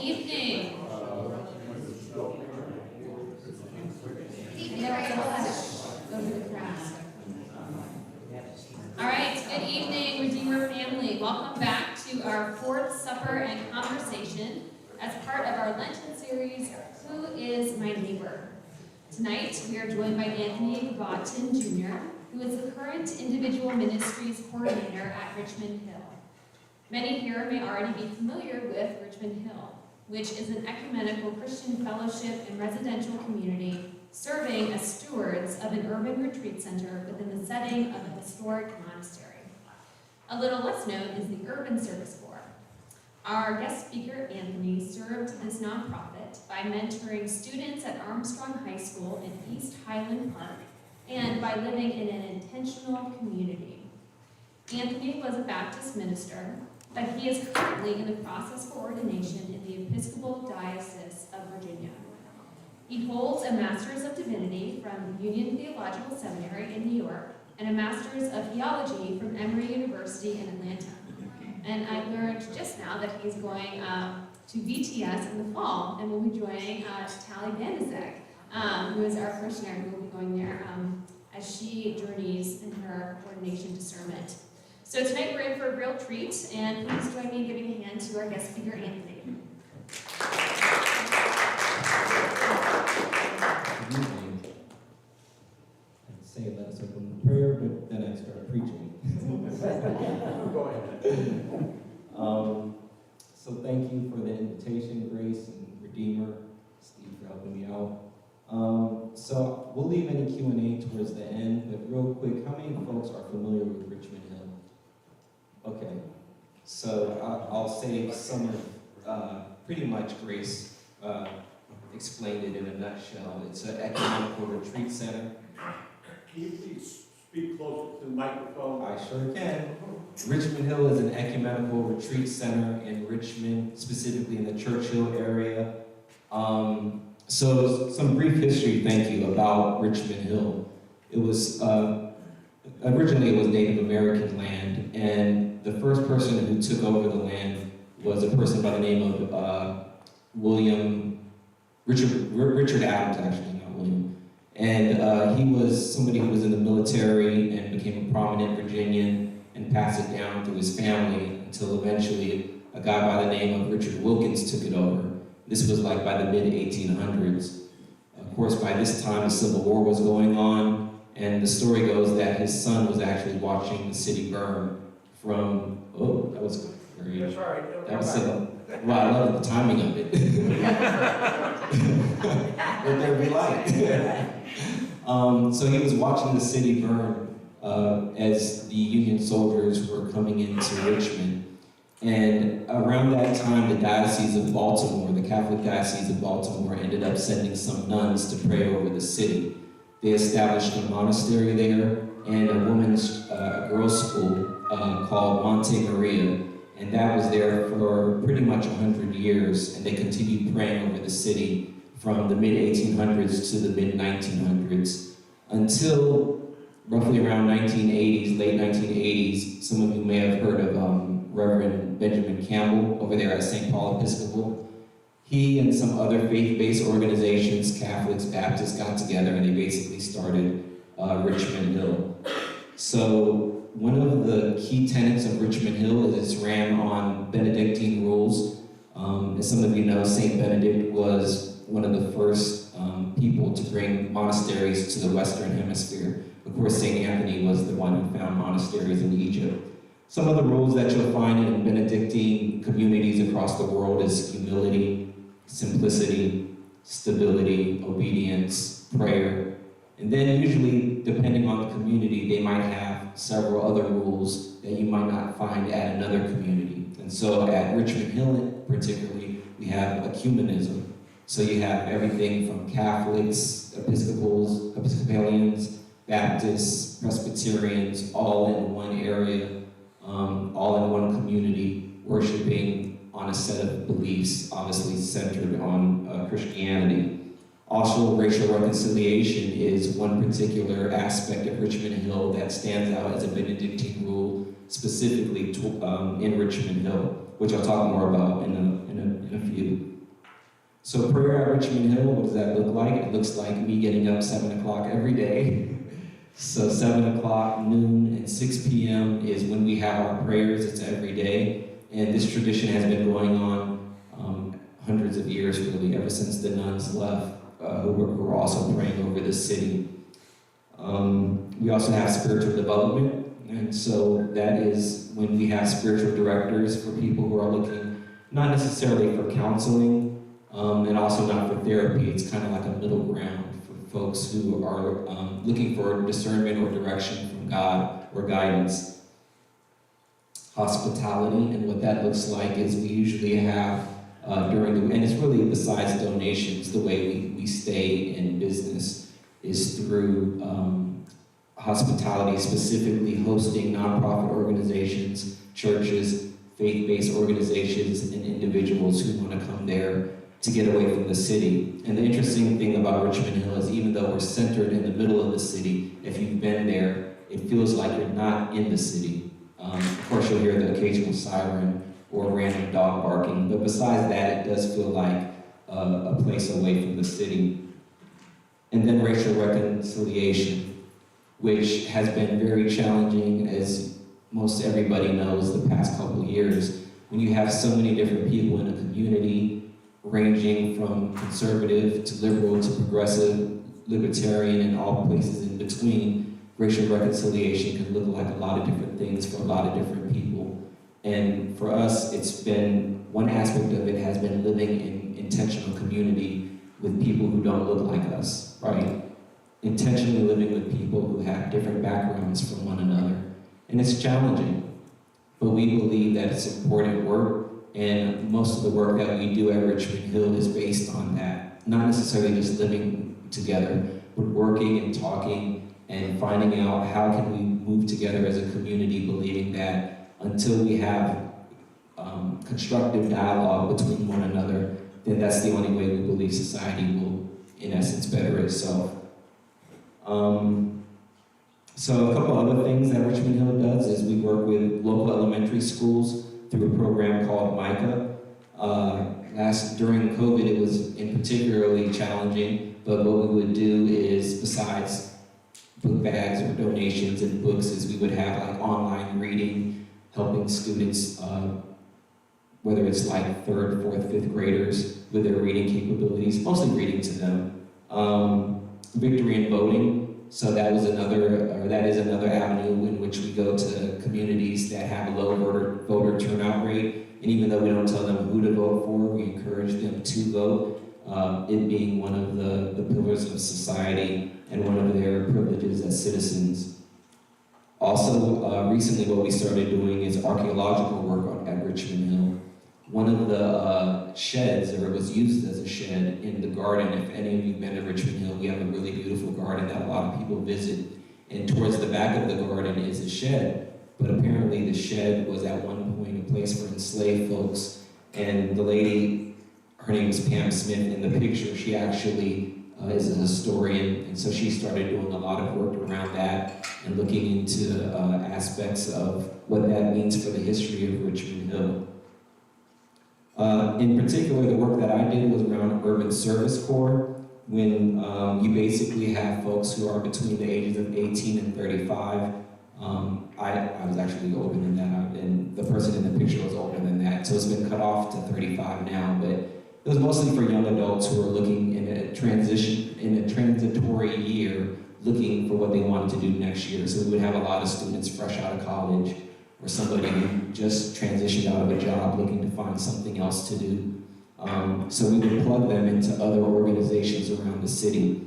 evening. All right, good evening, Redeemer family. Welcome back to our fourth supper and conversation as part of our Lenten Series, Who is My Neighbor? Tonight, we are joined by Anthony Gaboto, Jr., who is the current Individual Ministries Coordinator at Richmond Hill. Many here may already be familiar with Richmond Hill, which is an ecumenical Christian fellowship and residential community serving as stewards of an urban retreat center within the setting of a historic monastery. A little less known is the Urban Service Corps. Our guest speaker, Anthony, served this nonprofit by mentoring students at Armstrong High School in East Highland Park and by living in an intentional community. Anthony was a Baptist minister, but he is currently in the process for ordination in the Episcopal Diocese of Virginia. He holds a Master's of Divinity from Union Theological Seminary in New York and a Master's of Theology from Emory University in Atlanta. And I learned just now that he's going to VTS in the fall and will be joining Tally Bandisek, who is our parishioner who will be going there as she journeys in her ordination discernment. So tonight we're in for a real treat, and please join me in giving a hand to our guest speaker, Anthony. Good evening. I'd say let's open with prayer, but then I start preaching. Go ahead. So thank you for the invitation, Grace and Redeemer, Steve for helping me out. So we'll leave any Q&A towards the end, but real quick, how many folks are familiar with Richmond Hill? Okay, so I'll say some of, pretty much Grace explained it in a nutshell. It's an ecumenical retreat center. Can you please speak closer to the microphone? I sure can. Richmond Hill is an ecumenical retreat center in Richmond, specifically in the Churchill area. So some brief history, thank you, about Richmond Hill. It was, originally it was Native American land, and the first person who took over the land was a person by the name of Richard Adams, actually, not William. And he was somebody who was in the military and became a prominent Virginian and passed it down through his family until eventually a guy by the name of Richard Wilkins took it over. This was like by the mid-1800s. Of course, by this time the Civil War was going on, and the story goes that his son was actually watching the city burn from, oh, that was very, That's all right. that was well, I love the timing of it. Let there be light. So he was watching the city burn as the Union soldiers were coming into Richmond. And around that time, the Diocese of Baltimore, the Catholic Diocese of Baltimore, ended up sending some nuns to pray over the city. They established a monastery there and a girls' school called Monte Maria. And that was there for pretty much 100 years, and they continued praying over the city from the mid-1800s to the mid-1900s until roughly around 1980s, late 1980s. Some of you may have heard of Reverend Benjamin Campbell over there at St. Paul Episcopal. He and some other faith-based organizations, Catholics, Baptists, got together and they basically started Richmond Hill. So one of the key tenets of Richmond Hill is it's ran on Benedictine Rules. As some of you know, St. Benedict was one of the first people to bring monasteries to the Western Hemisphere. Of course, St. Anthony was the one who found monasteries in Egypt. Some of the rules that you'll find in Benedictine communities across the world is humility, simplicity, stability, obedience, prayer. And then usually, depending on the community, they might have several other rules that you might not find at another community. And so at Richmond Hill particularly, we have ecumenism. So you have everything from Catholics, Episcopalians, Baptists, Presbyterians, all in one area, all in one community, worshiping on a set of beliefs, obviously centered on Christianity. Also, racial reconciliation is one particular aspect of Richmond Hill that stands out as a Benedictine rule, specifically in Richmond Hill. which I'll talk more about in a few. So prayer at Richmond Hill, what does that look like? It looks like me getting up 7 o'clock every day. So 7 o'clock, noon, and 6 p.m. is when we have our prayers. It's every day. And this tradition has been going on hundreds of years, really, ever since the nuns left, who were also praying over the city. We also have spiritual development. And so that is when we have spiritual directors for people who are looking not necessarily for counseling, and also not for therapy. It's kind of like a middle ground for folks who are looking for discernment or direction from God or guidance. Hospitality, and what that looks like is we usually have and it's really besides donations, the way we stay in business is through hospitality, specifically hosting nonprofit organizations, churches, faith-based organizations, and individuals who want to come there to get away from the city. And the interesting thing about Richmond Hill is even though we're centered in the middle of the city, if you've been there, it feels like you're not in the city. Of course, you'll hear the occasional siren or random dog barking, but besides that, it does feel like a place away from the city. And then racial reconciliation, which has been very challenging, as most everybody knows, the past couple of years. When you have so many different people in a community, ranging from conservative to liberal to progressive, libertarian, and all places in between, racial reconciliation can look like a lot of different things for a lot of different people. And for us, it's been, one aspect of it has been living in intentional community with people who don't look like us, right? Intentionally living with people who have different backgrounds from one another. And it's challenging, but we believe that it's important work, and most of the work that we do at Richmond Hill is based on that. Not necessarily just living together, but working and talking and finding out how can we move together as a community, believing that until we have constructive dialogue between one another, then that's the only way we believe society will, in essence, better itself. So a couple other things that Richmond Hill does is we work with local elementary schools through a program called MICA. During COVID, it was particularly challenging, but what we would do is, besides book bags or donations and books, is we would have like online reading, helping students, whether it's like 3rd, 4th, 5th graders with their reading capabilities, mostly reading to them. Victory in voting. So that is another avenue in which we go to communities that have a low voter turnout rate. And even though we don't tell them who to vote for, we encourage them to vote, it being one of the pillars of society and one of their privileges as citizens. Also, recently what we started doing is archaeological work at Richmond Hill. One of the sheds, or it was used as a shed in the garden, if any of you have been to Richmond Hill, we have a really beautiful garden that a lot of people visit. And towards the back of the garden is a shed. But apparently the shed was at one point a place for enslaved folks. And the lady, her name is Pam Smith in the picture, she actually is a historian, and so she started doing a lot of work around that and looking into aspects of what that means for the history of Richmond Hill. In particular, the work that I did was around Urban Service Corps, when you basically have folks who are between the ages of 18 and 35. I was actually older than that, and the person in the picture was older than that, so it's been cut off to 35 now, but it was mostly for young adults who are looking in a transitory year, looking for what they wanted to do next year. So we would have a lot of students fresh out of college, or somebody who just transitioned out of a job looking to find something else to do. So we would plug them into other organizations around the city.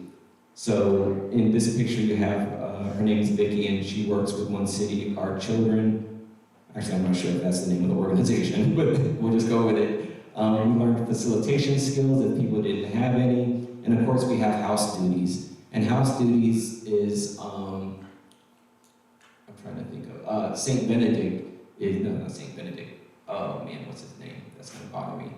So in this picture you have, her name is Vicky, and she works with One City Our Children. Actually, I'm not sure if that's the name of the organization, but we'll just go with it. We learned facilitation skills if people didn't have any. And of course we have house duties. And house duties is, I'm trying to think of, St. Benedict is, no, not St. Benedict. Oh man, what's his name? That's gonna bother me.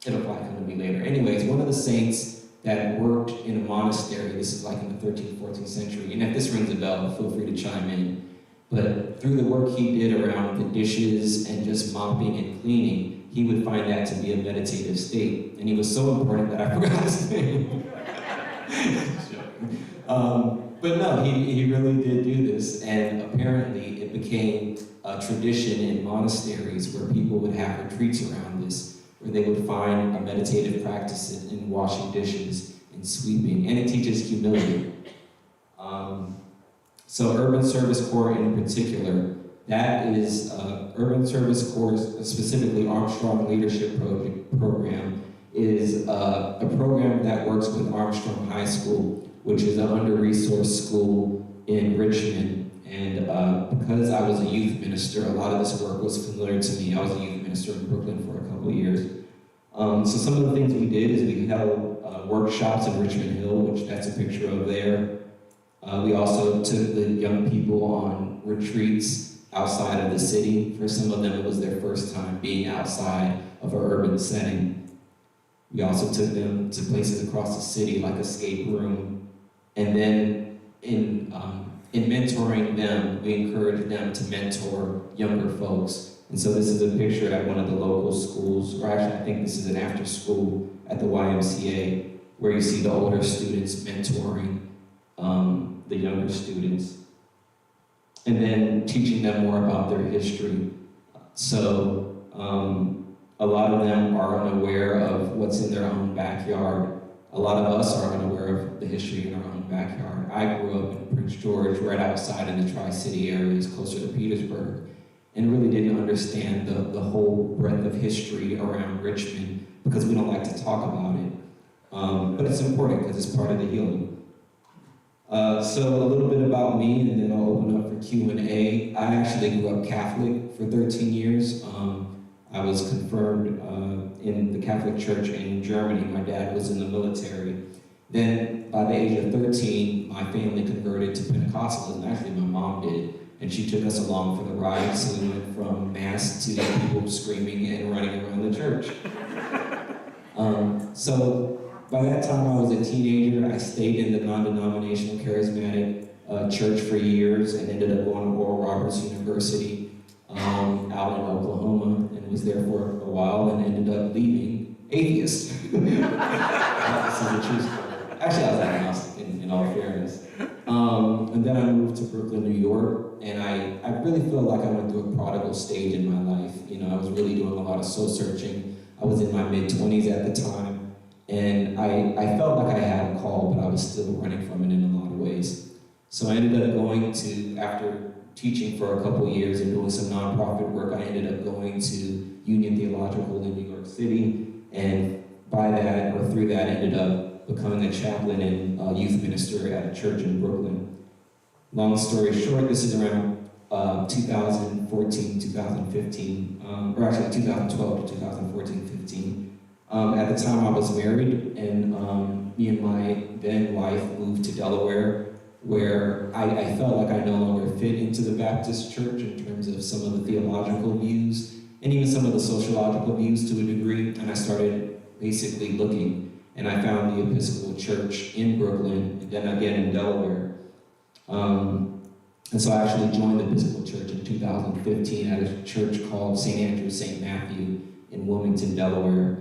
It'll probably come to me later. Anyways, one of the saints that worked in a monastery, this is like in the 13th, 14th century, and if this rings a bell, feel free to chime in. But through the work he did around the dishes and just mopping and cleaning, he would find that to be a meditative state. And he was so important that I forgot his name. But no, he really did do this, and apparently it became a tradition in monasteries where people would have retreats around this, where they would find a meditative practice in washing dishes and sweeping, and it teaches humility. So Urban Service Corps in particular, that is Urban Service Corps, specifically Armstrong Leadership Program, is a program that works with Armstrong High School, which is an under-resourced school in Richmond. And because I was a youth minister, a lot of this work was familiar to me. I was a youth minister in Brooklyn for a couple of years. So some of the things we did is we held workshops in Richmond Hill, which that's a picture of there. We also took the young people on retreats outside of the city. For some of them, it was their first time being outside of an urban setting. We also took them to places across the city like Escape Room. And then in mentoring them, we encouraged them to mentor younger folks. And so this is a picture at one of the local schools, or actually I think this is an after school at the YMCA, where you see the older students mentoring the younger students. And then teaching them more about their history. So a lot of them are unaware of what's in their own backyard. A lot of us are unaware of the history in our own backyard. I grew up in Prince George, right outside in the Tri-City areas, closer to Petersburg, and really didn't understand the whole breadth of history around Richmond because we don't like to talk about it. But it's important because it's part of the healing. So a little bit about me, and then I'll open up for Q&A. I actually grew up Catholic for 13 years. I was confirmed in the Catholic Church in Germany. My dad was in the military. Then, by the age of 13, my family converted to Pentecostalism. Actually, my mom did, and she took us along for the ride. So we went from mass to people screaming and running around the church. So by that time, I was a teenager. I stayed in the non-denominational charismatic church for years and ended up going to Oral Roberts University out in Oklahoma, and was there for a while and ended up leaving atheist. Actually, I was agnostic in all fairness. And then I moved to Brooklyn, New York, and I really feel like I went through a prodigal stage in my life. You know, I was really doing a lot of soul searching. I was in my mid-20s at the time, and I felt like I had a call, but I was still running from it in a lot of ways. So I ended up going to, after teaching for a couple years and doing some nonprofit work, I ended up going to Union Theological in New York City, and by that, or through that, ended up becoming a chaplain and youth minister at a church in Brooklyn. Long story short, this is around 2014, 2015, or actually 2012 to 2014, 15. At the time I was married, and me and my then wife moved to Delaware, where I felt like I no longer fit into the Baptist church in terms of some of the theological views, and even some of the sociological views to a degree, and I started basically looking, and I found the Episcopal church in Brooklyn, and then again in Delaware. And so I actually joined the Episcopal church in 2015 at a church called St. Andrew, St. Matthew in Wilmington, Delaware.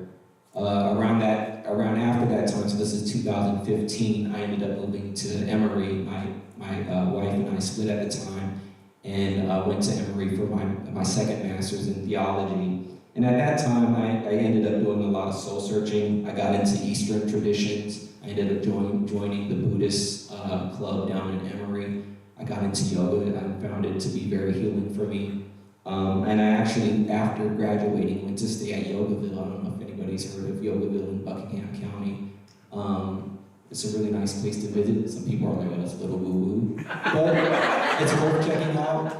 Around after that time, so this is 2015, I ended up moving to Emory. My wife and I split at the time, and went to Emory for my second master's in theology. And at that time, I ended up doing a lot of soul searching. I got into Eastern traditions. I ended up joining the Buddhist club down in Emory. I got into yoga, and I found it to be very healing for me. And I actually, after graduating, went to stay at Yogaville. I don't know if anybody's heard of Yogaville in Buckingham County. It's a really nice place to visit. Some people are like, oh, it's a little woo-woo. But it's worth checking out.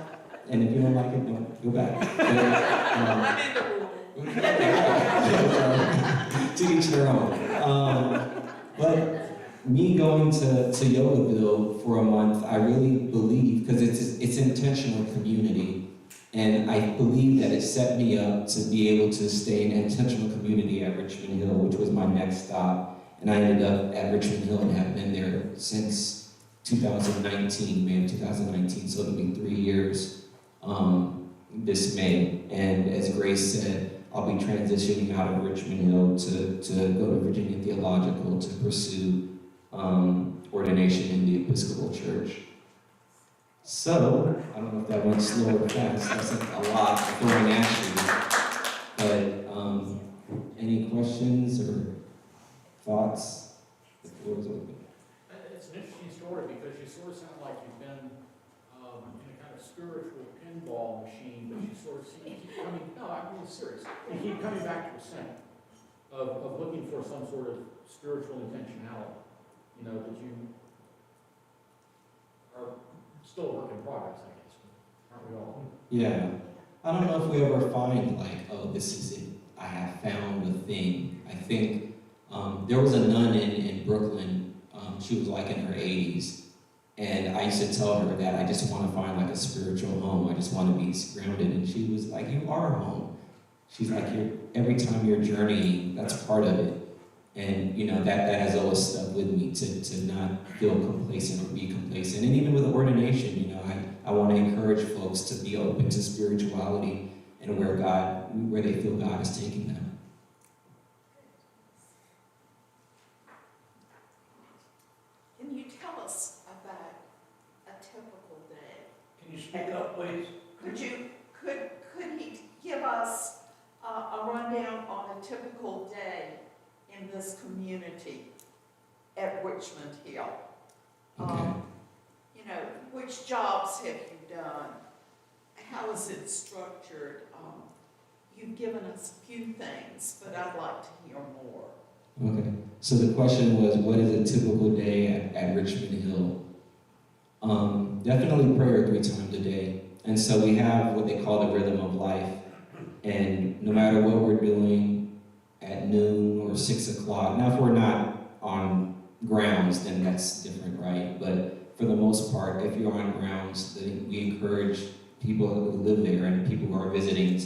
And if you don't like it, don't go back. To each their own. But me going to Yogaville for a month, I really believe, because it's intentional community. And I believe that it set me up to be able to stay in intentional community at Richmond Hill, which was my next stop. And I ended up at Richmond Hill and have been there since 2019, May of 2019, so it'll be 3 years this May. And as Grace said, I'll be transitioning out of Richmond Hill to go to Virginia Theological to pursue ordination in the Episcopal Church. So, I don't know if that went slow or fast, that's a lot throwing at you. But any questions or thoughts? The floor is open. It's an interesting story because you sort of sound like you've been in a kind of spiritual pinball machine, but you sort of keep coming, no, I'm being serious. You keep coming back to a center of looking for some sort of spiritual intentionality. You know, that you are still a work in progress, I guess. Aren't we all? Yeah. I don't know if we ever find like, oh, this is it. I have found a thing. I think there was a nun in Brooklyn. She was like in her 80s. And I used to tell her that I just want to find like a spiritual home. I just want to be grounded. And she was like, you are home. She's like, every time you're journeying, that's part of it. And you know, that has always stuck with me to not feel complacent or be complacent. And even with ordination, you know, I want to encourage folks to be open to spirituality and where they feel God is taking them. Can you tell us about a typical day? Can you speak up, please? Could he give us a rundown on a typical day in this community at Richmond Hill? Okay. You know, which jobs have you done? How is it structured? You've given us a few things, but I'd like to hear more. Okay. So the question was, what is a typical day at Richmond Hill? Definitely prayer 3 times a day. And so we have what they call the rhythm of life. And no matter what we're doing at noon or 6 o'clock, now if we're not on grounds, then that's different, right? But for the most part, if you're on grounds, then we encourage people who live there and people who are visiting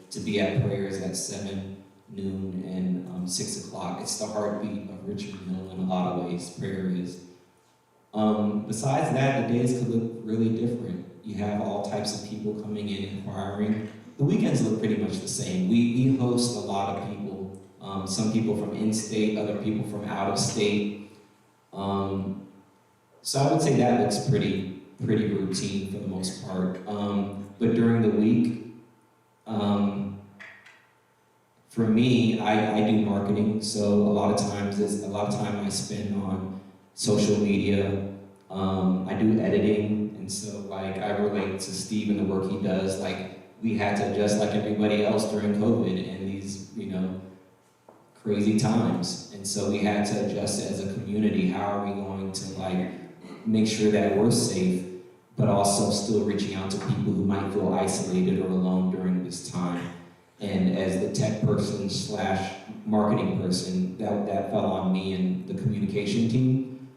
to be at prayers at 7, noon, and 6 o'clock. It's the heartbeat of Richmond Hill in a lot of ways, prayer is. Besides that, the days could look really different. You have all types of people coming in inquiring. The weekends look pretty much the same. We host a lot of people, some people from in-state, other people from out of state. So I would say that looks pretty routine for the most part. But during the week, for me, I do marketing, so a lot of time I spend on social media. I do editing, and so like I relate to Steve and the work he does. Like we had to adjust like everybody else during COVID and these, you know, crazy times, and so we had to adjust as a community. How are we going to like make sure that we're safe, but also still reaching out to people who might feel isolated or alone during this time? And as the tech person / marketing person, that fell on me and the communication team.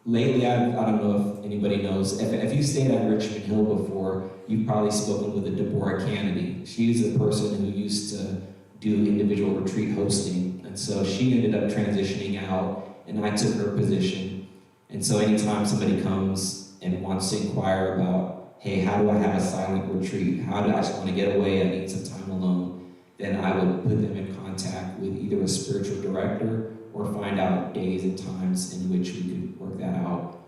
Lately, I don't know if anybody knows, if you stayed at Richmond Hill before, you've probably spoken with a Deborah Kennedy. She's the person who used to do individual retreat hosting. And so she ended up transitioning out, and I took her position. And so anytime somebody comes and wants to inquire about, hey, how do I have a silent retreat? How do I just want to get away? I need some time alone. Then I would put them in contact with either a spiritual director or find out days and times in which we could work that out.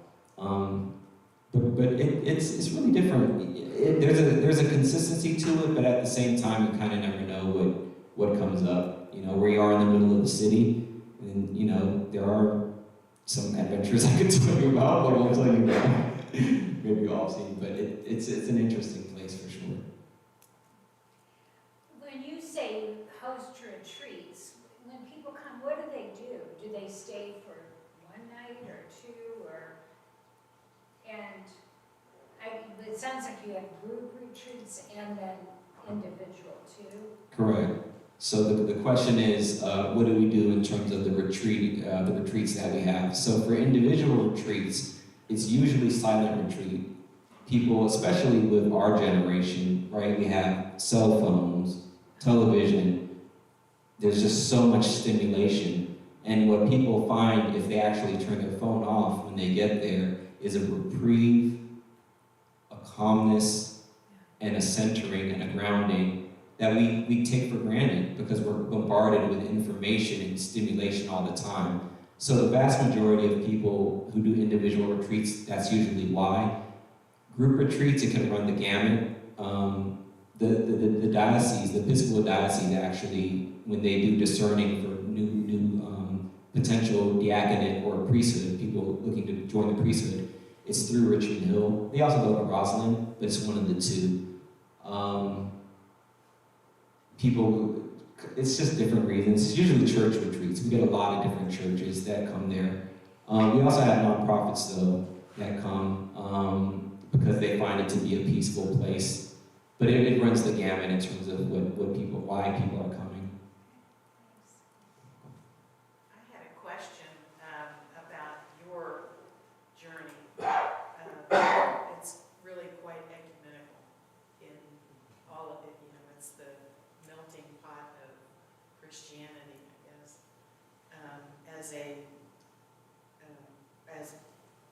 But it's really different. There's a consistency to it, but at the same time, you kind of never know what comes up. You know, we are in the middle of the city, and you know there are some adventures I could tell you about, but I won't tell you about. Maybe you all have seen, but it's an interesting place for sure. When you say host retreats, when people come, what do they do? Do they stay for 1 night or 2, or? And it sounds like you have group retreats and then individual too. Correct. So the question is, what do we do in terms of the retreats that we have? So for individual retreats, it's usually silent retreat. People, especially with our generation, right? We have cell phones, television. There's just so much stimulation. And what people find if they actually turn their phone off when they get there is a reprieve, a calmness, and a centering and a grounding that we take for granted because we're bombarded with information and stimulation all the time. So the vast majority of people who do individual retreats, that's usually why. Group retreats, it can run the gamut. The diocese, the Episcopal diocese actually, when they do discerning for new potential diaconate or priesthood, people looking to join the priesthood, it's through Richmond Hill. They also go to Rosslyn, but it's one of the two. It's just different reasons. It's usually church retreats. We get a lot of different churches that come there. We also have nonprofits though that come because they find it to be a peaceful place. But it runs the gamut in terms of why people are coming. I had a question about your journey. It's really quite ecumenical in all of it. You know, it's the melting pot of Christianity, I guess. As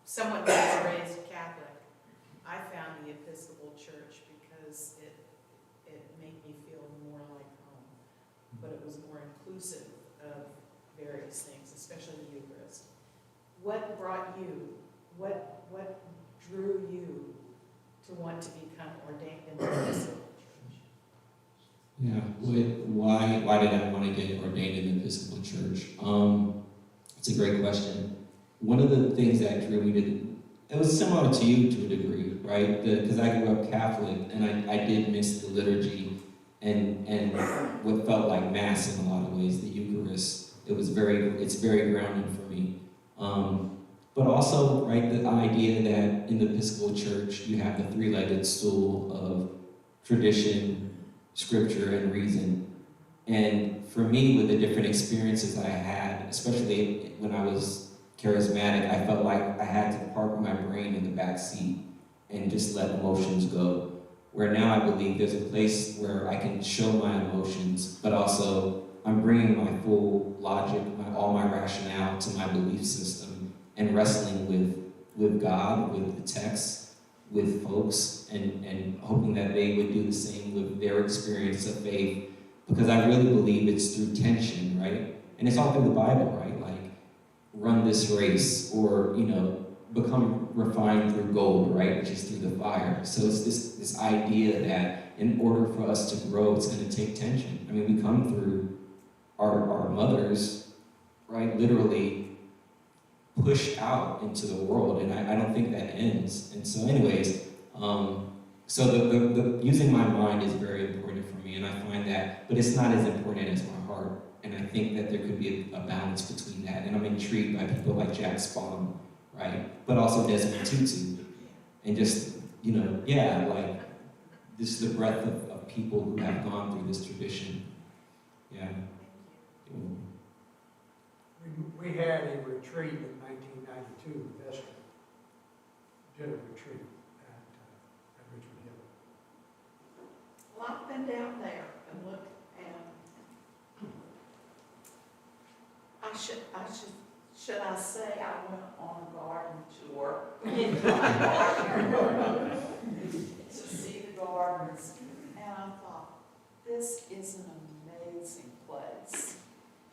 someone who was raised Catholic, I found the Episcopal Church because it made me feel more like home, but it was more inclusive of various things, especially the Eucharist. What brought you, what drew you to want to become ordained in the Episcopal Church? Yeah, why did I want to get ordained in the Episcopal Church? It's a great question. One of the things that drew me to it was similar to you to a degree, right? Because I grew up Catholic and I did miss the liturgy and what felt like Mass in a lot of ways, the Eucharist. It's very grounding for me. But also, right, the idea that in the Episcopal Church you have the three-legged stool of tradition, scripture, and reason. And for me, with the different experiences I had, especially when I was charismatic, I felt like I had to park my brain in the back seat and just let emotions go. Where now I believe there's a place where I can show my emotions, but also I'm bringing my full logic, all my rationale to my belief system and wrestling with God, with the text, with folks, and hoping that they would do the same with their experience of faith, because I really believe it's through tension, right? And it's all through the Bible, right? Like, run this race, or, become refined through gold, right? Which is through the fire. So it's this idea that in order for us to grow, it's going to take tension. I mean, we come through our mothers, right? Literally pushed out into the world, and I don't think that ends. And so anyways, so the using my mind is very important for me, and I find that, but it's not as important as my heart. And I think that there could be a balance between that. And I'm intrigued by people like Jack Spahn, right? But also Desmond Tutu. And just, like, this is the breadth of people who have gone through this tradition. Yeah. We had a retreat in 1992, Vesta did a retreat at Richmond Hill. Well, I've been down there and looked, and should I say I went on a garden tour to see the gardens, and I thought, this is an amazing place.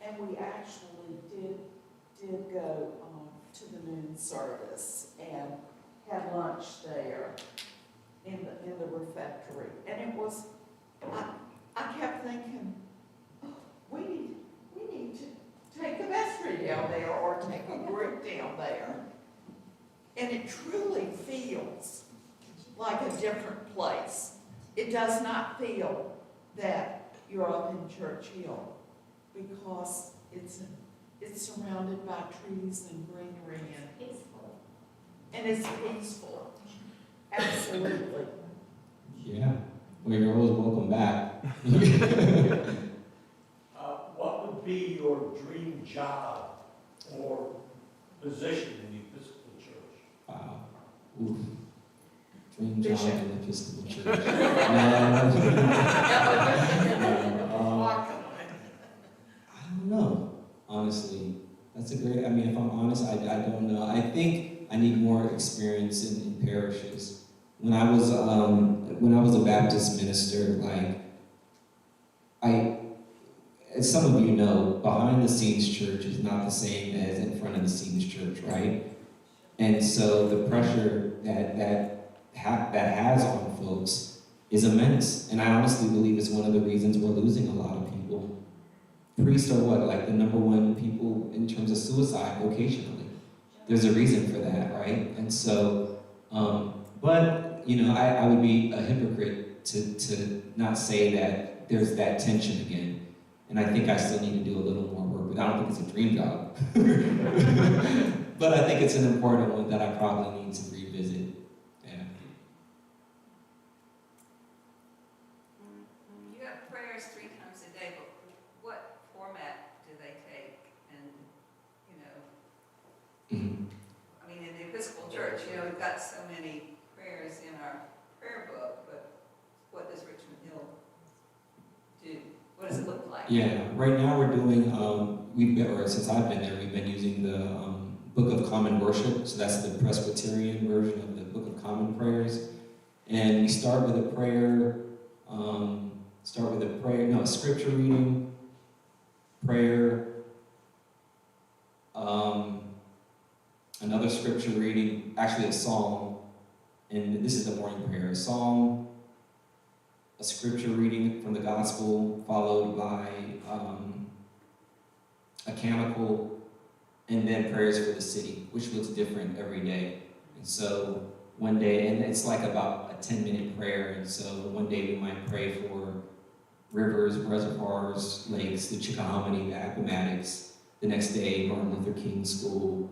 And we actually did go to the noon service and had lunch there in the refectory, and it was, I kept thinking, we need to take a vestry down there or take a group down there. And it truly feels like a different place. It does not feel that you're up in Church Hill, because it's surrounded by trees and greenery and it's peaceful. Absolutely. Yeah. Well, you're always welcome back. What would be your dream job or position in the Episcopal Church? Wow. Oof. Dream job Bishop. in the Episcopal Church. I don't know, honestly. That's a great, I mean, if I'm honest, I don't know. I think I need more experience in parishes. When I was a Baptist minister, as some of you know, behind the scenes church is not the same as in front of the scenes church, right? And so the pressure that has on folks is immense. And I honestly believe it's one of the reasons we're losing a lot of people. Priests are what, like the number one people in terms of suicide vocationally. There's a reason for that, right? And so, but, you know, I would be a hypocrite to not say that there's that tension again. And I think I still need to do a little more work, but I don't think it's a dream job. But I think it's an important one that I probably need to revisit. Yeah. You have prayers 3 times a day, but what format do they take? And, you know, I mean, in the Episcopal Church, you know, we've got so many prayers in our prayer book, but what does Richmond Hill do? What does it look like? Yeah, right now we're doing, since I've been there, we've been using the Book of Common Worship. So that's the Presbyterian version of the Book of Common Prayers. And we start with a prayer, a scripture reading, prayer, another scripture reading, actually a psalm, and this is the morning prayer, a psalm, a scripture reading from the gospel, followed by a canticle, and then prayers for the city, which looks different every day. And so one day, and it's like about a 10-minute prayer, and so one day we might pray for rivers, reservoirs, lakes, the Chickahominy, the Appomattox. The next day, Martin Luther King School,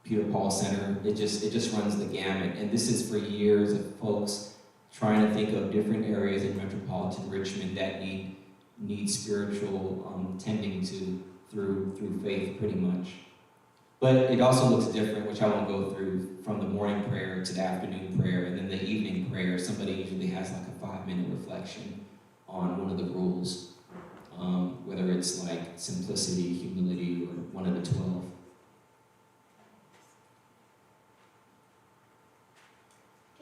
Peter Paul Center. It just runs the gamut. And this is for years of folks trying to think of different areas in metropolitan Richmond that need spiritual tending to through faith, pretty much. But it also looks different, which I won't go through, from the morning prayer to the afternoon prayer, and then the evening prayer. Somebody usually has like a 5-minute reflection on one of the rules, whether it's like simplicity, humility, or one of the 12.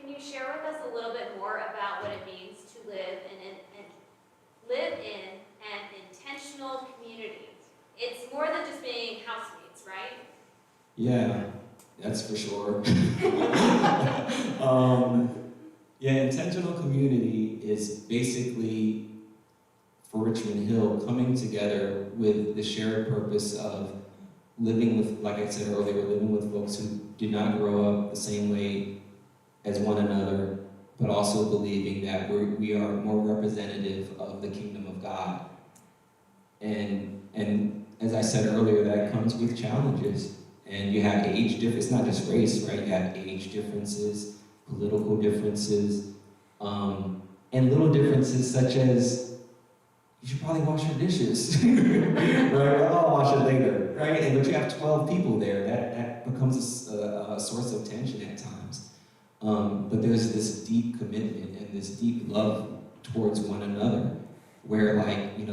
Can you share with us a little bit more about what it means to live in an intentional community? It's more than just being housemates, right? Yeah, that's for sure. Intentional community is basically, for Richmond Hill, coming together with the shared purpose of living with, like I said earlier, living with folks who did not grow up the same way as one another, but also believing that we are more representative of the kingdom of God. And as I said earlier, that comes with challenges. And you have age difference, it's not just race, right? You have age differences, political differences, and little differences such as, you should probably wash your dishes, right? Well, I'll wash it later, right? But you have 12 people there, that becomes a source of tension at times. But there's this deep commitment and this deep love towards one another, where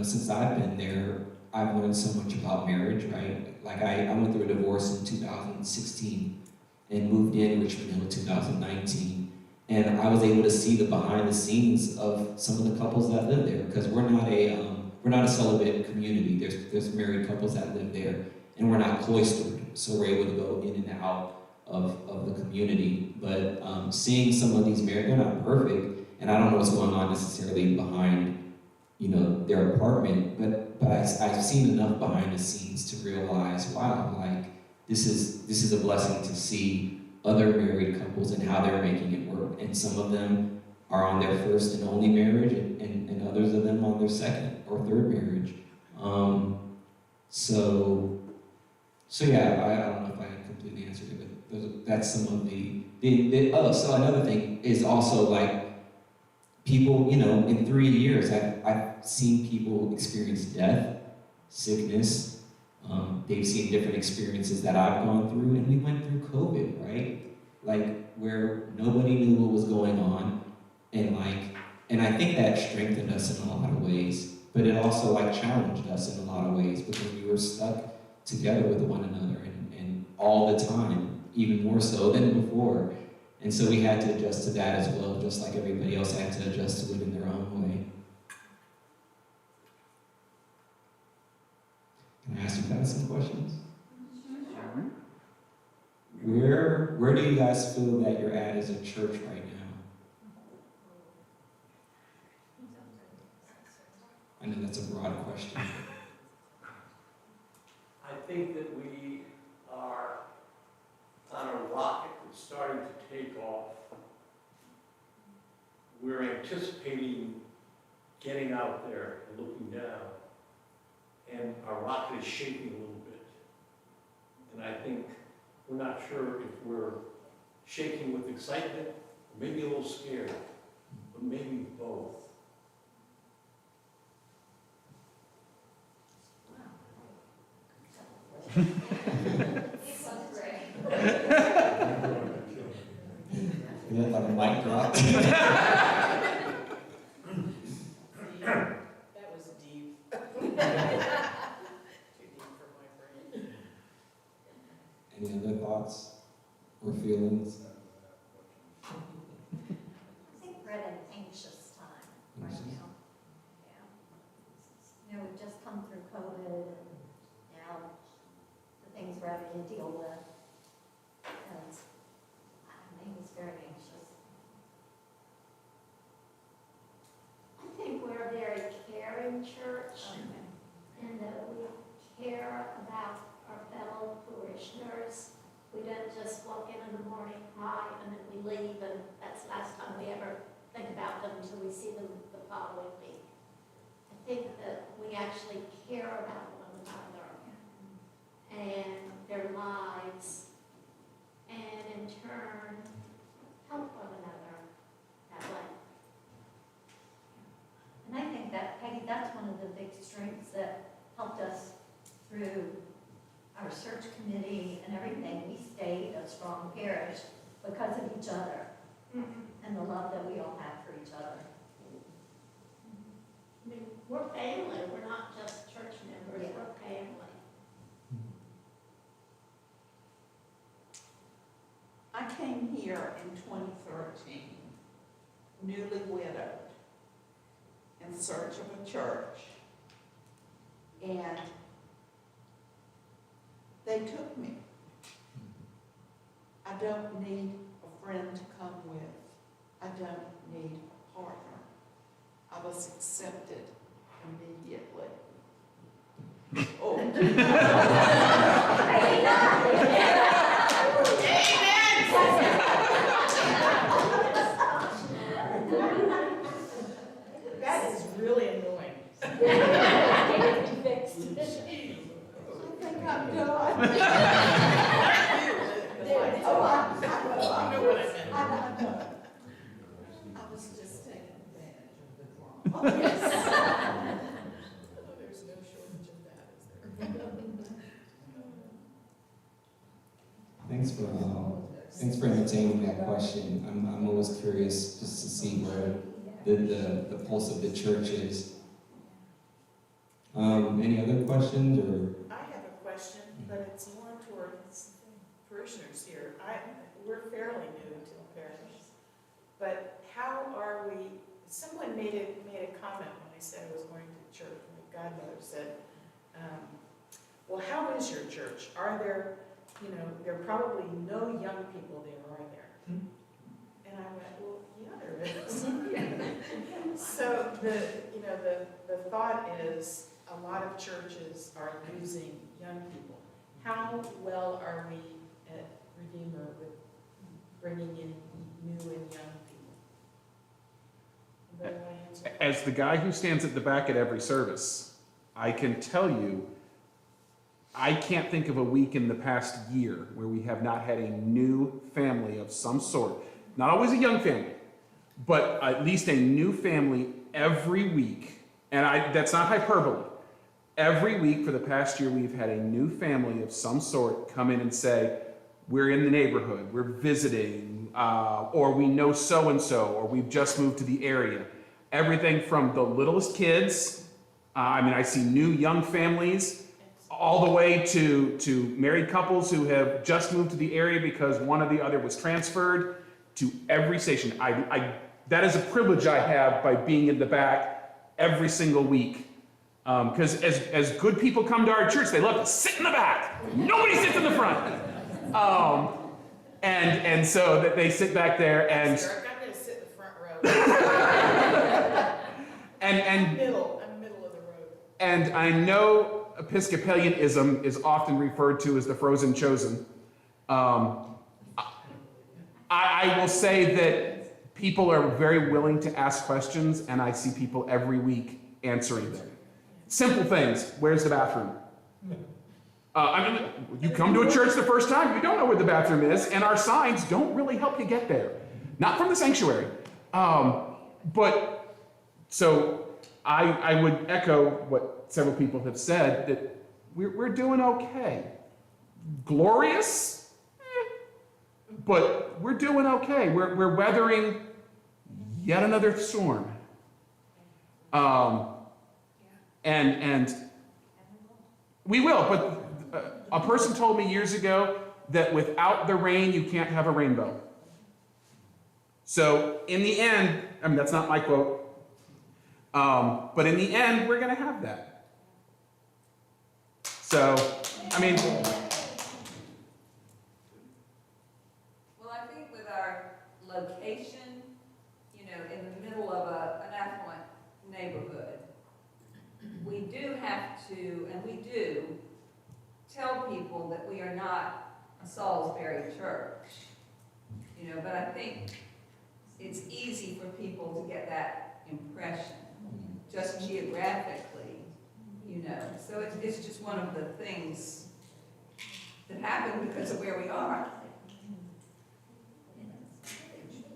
since I've been there, I've learned so much about marriage, right? Like I went through a divorce in 2016 and moved in Richmond Hill in 2019. And I was able to see the behind the scenes of some of the couples that live there, because we're not a celibate community. There's married couples that live there, and we're not cloistered, so we're able to go in and out of the community. But seeing some of these married, they're not perfect, and I don't know what's going on necessarily behind their apartment, but I've seen enough behind the scenes to realize, wow, this is a blessing to see other married couples and how they're making it work. And some of them are on their first and only marriage, and others of them on their second or third marriage. So yeah, I don't know if I completely answered it, but that's some of so another thing is also people, in 3 years, I've seen people experience death, sickness. They've seen different experiences that I've gone through, and we went through COVID, right? Where nobody knew what was going on, and I think that strengthened us in a lot of ways. but it also like challenged us in a lot of ways because we were stuck together with one another and all the time, even more so than before. And so we had to adjust to that as well, just like everybody else had to adjust to it in their own way. Can I ask you guys some questions? Where do you guys feel that you're at as a church right now? I know that's a broad question. I think that we are on a rocket that's starting to take off. We're anticipating getting out there and looking down, and our rocket is shaking a little bit. And I think we're not sure if we're shaking with excitement, or maybe a little scared, but maybe both. You look like a mic drop. That was deep. Too deep for my brain. Any other thoughts or feelings? I think we're at an anxious time right Anxious. now. Yeah. We've just come through COVID and now the things we're having to deal with. And I think it's very anxious. I think we're a very caring church, and that we care about our fellow parishioners. We don't just walk in the morning, hi, and then we leave, and that's the last time we ever think about them until we see them the following week. I think that we actually care about one another and their lives, and in turn, help one another that way. And I think that, Peggy, that's one of the big strengths that helped us through our search committee and everything. We stayed a strong parish because of each other and the love that we all have for each other. I mean, we're family, we're not just church members, Yeah. we're family. I came here in 2013, newly widowed, in search of a church. And they took me. I don't need a friend to come with. I don't need a partner. I was accepted immediately. Oh. That is really annoying. I think I'm done. I was just taking advantage of the drama. There's no shortage of that, is there? Thanks for entertaining that question. I'm always curious just to see where the pulse of the church is. Any other questions or? I have a question, but it's more towards parishioners here. We're fairly new to the parish, but how are we, someone made a comment when I said I was going to church. My godmother said, well, how is your church? Are there, there are probably no young people there, are there? And I went, well, yeah, there is. So the thought is a lot of churches are losing young people. How well are we at Redeemer with bringing in new and young people? Anybody want to answer? As the guy who stands at the back at every service, I can tell you, I can't think of a week in the past year where we have not had a new family of some sort. Not always a young family, but at least a new family every week. And that's not hyperbole. Every week for the past year, we've had a new family of some sort come in and say, we're in the neighborhood, we're visiting, or we know so-and-so, or we've just moved to the area. Everything from the littlest kids I mean, I see new young families, all the way to married couples who have just moved to the area because one or the other was transferred, to every station. That is a privilege I have by being in the back every single week. Because as good people come to our church, they love to sit in the back. Nobody sits in the front. And so that they sit back there and. Sure, I'm not gonna sit in the front row. and I'm middle of the road. And I know Episcopalianism is often referred to as the frozen chosen. I will say that people are very willing to ask questions, and I see people every week answering them. Simple things. Where's the bathroom? I mean, you come to a church the first time, you don't know where the bathroom is, and our signs don't really help you get there. Not from the sanctuary. But, so I would echo what several people have said, that we're doing okay. Glorious? But we're doing okay. We're weathering yet another storm. And we will, but a person told me years ago that without the rain, you can't have a rainbow. So in the end, I mean, that's not my quote, but in the end, we're going to have that. So, I mean... Well, I think with our location, you know, in the middle of an affluent neighborhood, we do have to, and we do, tell people that we are not a Salisbury church, you know, but I think it's easy for people to get that impression, just geographically, you know. So it's just one of the things that happen because of where we are.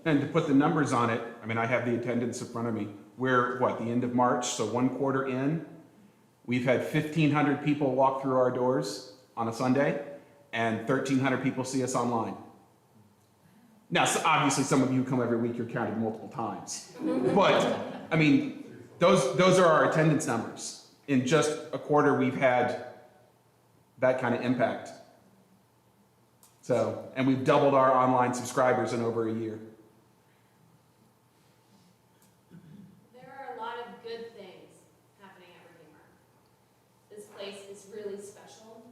And to put the numbers on it, I mean, I have the attendance in front of me. We're, the end of March, so 1 quarter in. We've had 1,500 people walk through our doors on a Sunday, and 1,300 people see us online. Now, so obviously, some of you who come every week, you're counted multiple times. But, I mean, those are our attendance numbers. In just a quarter, we've had that kind of impact. So, and we've doubled our online subscribers in over a year. There are a lot of good things happening at Redeemer. This place is really special.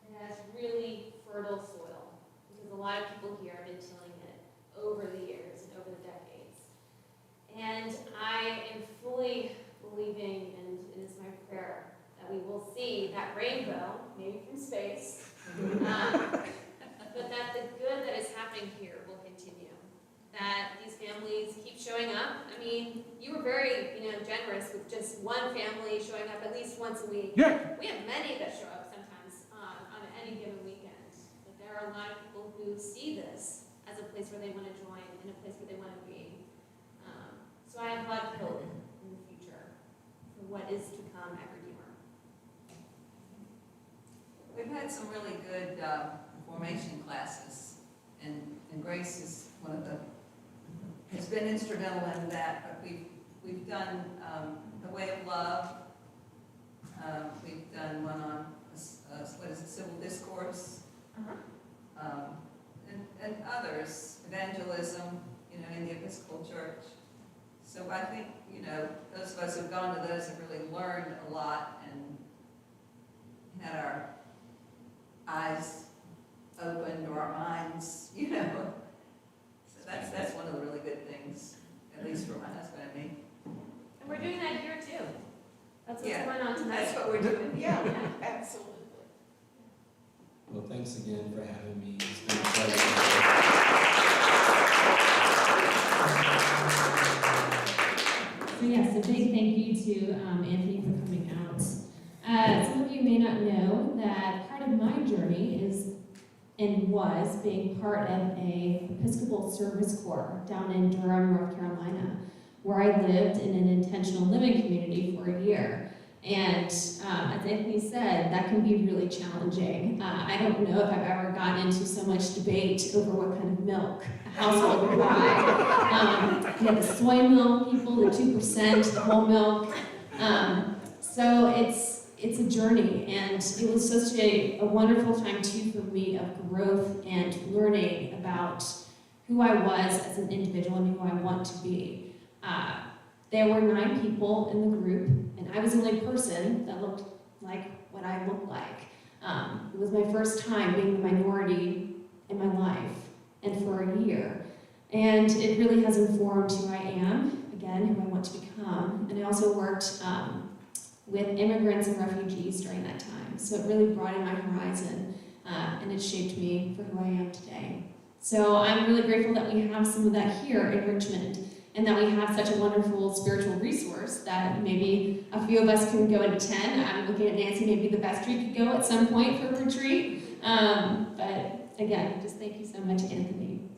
It has really fertile soil because a lot of people here have been tilling it over the years and over the decades. And I am fully believing, and it is my prayer, that we will see that rainbow, maybe from space, but that the good that is happening here will continue. That these families keep showing up. I mean, you were very, generous with just one family showing up at least once a week. Yeah. We have many that show up sometimes on any given weekend. But there are a lot of people who see this as a place where they want to join and a place where they want to be. So I have a lot of hope in the future for what is to come at Redeemer. We've had some really good formation classes, and Grace is has been instrumental in that. But we've done the Way of Love. We've done one on civil discourse, and others, evangelism, in the Episcopal Church. So I think, those of us who've gone to those have really learned a lot and had our eyes opened, or our minds, So that's one of the really good things, at least for my husband and me. And we're doing that here too. That's what's Yeah, going on tonight. That's what we're doing. Yeah, absolutely. Well, thanks again for having me. It's been a pleasure. So yes, a big thank you to Anthony for coming out. Some of you may not know that part of my journey is and was being part of a Episcopal service corps down in Durham, North Carolina, where I lived in an intentional living community for a year. And as Anthony said, that can be really challenging. I don't know if I've ever gotten into so much debate over what kind of milk a household would buy. You have the soy milk people, the 2%, the whole milk. So it's a journey, and it was such a wonderful time too for me of growth and learning about who I was as an individual and who I want to be. There were 9 people in the group, and I was the only person that looked like what I looked like. It was my first time being the minority in my life, and for a year. And it really has informed who I am, again, who I want to become. And I also worked with immigrants and refugees during that time. So it really broadened my horizon, and it shaped me for who I am today. So I'm really grateful that we have some of that here in Richmond, and that we have such a wonderful spiritual resource that maybe a few of us can go and attend. I'm looking at Nancy, maybe the vestry could go at some point for a retreat. But again, just thank you so much, Anthony.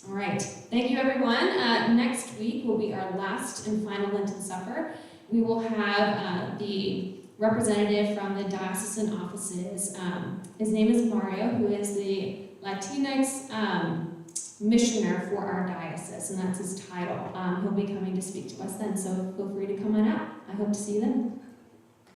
All right, thank you everyone. Next week will be our last and final Lenten Supper. We will have the representative from the diocesan offices. His name is Mario, who is the Latinx missioner for our diocese, and that's his title. He'll be coming to speak to us then, so feel free to come on out. I hope to see you then.